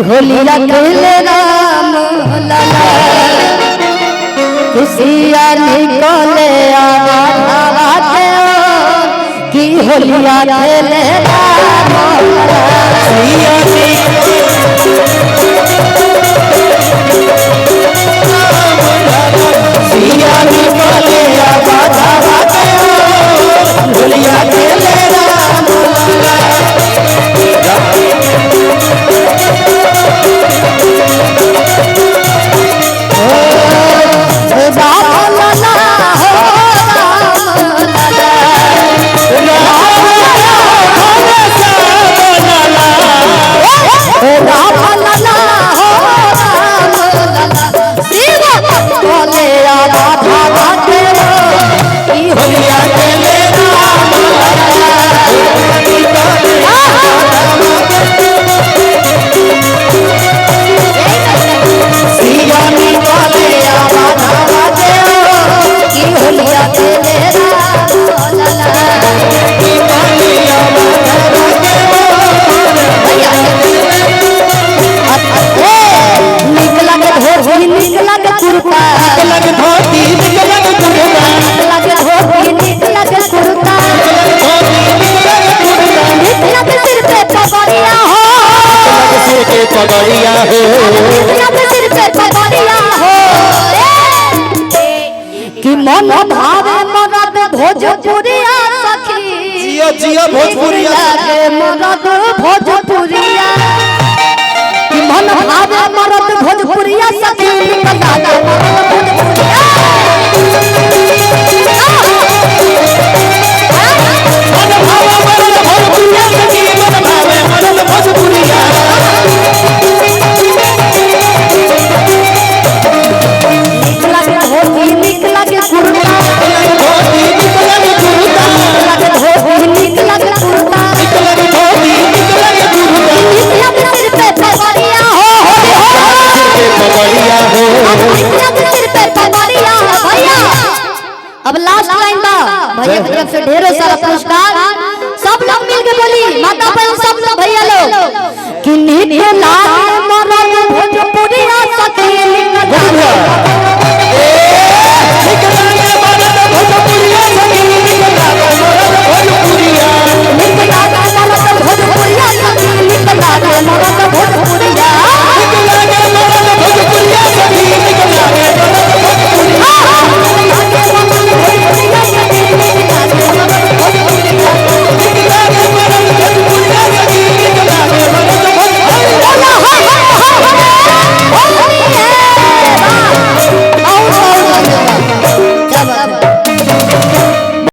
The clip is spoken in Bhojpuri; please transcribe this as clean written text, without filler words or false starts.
होलिया खेले राम लाला खुशिया निकले आवा के कि होलिया खेले राम लाला खुशिया निकले आवा के होलिया खेले राम लाला पगड़िया हो सिर पे पगड़िया हो कि मन भावे मरद भोजपुरिया सखी जिया जिया भोजपुरिया मरद भोजपुरिया कि मन भावे मरद भोजपुरिया सखी अब लास्ट लाइन बा भैया की तरफ से ढेरों सारा पुरस्कार सब लोग मिलके बोली माता बहन सब लोग भैया लोग कि नित्य लाल